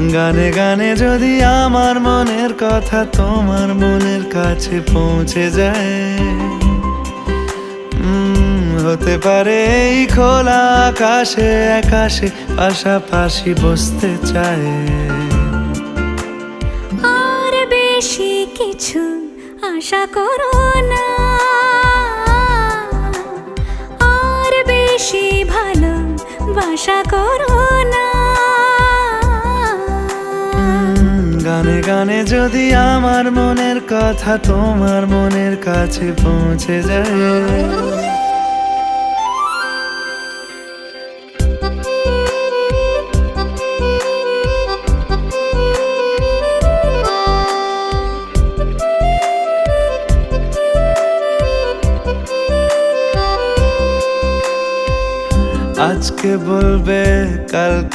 গানে গানে যদি আমার মনের কথা তোমার মনের কাছে পৌঁছে যায়, হতে পারে এই খোলা আকাশে আকাশে পাশাপাশি বসতে চায়। আর বেশি কিছু আশা করো না, আর বেশি ভালোবাসা করো না। গানে গানে যদি আমার মনের কথা তোমার মনের কাছে পৌঁছে যায়। আজকে বলবে কালকে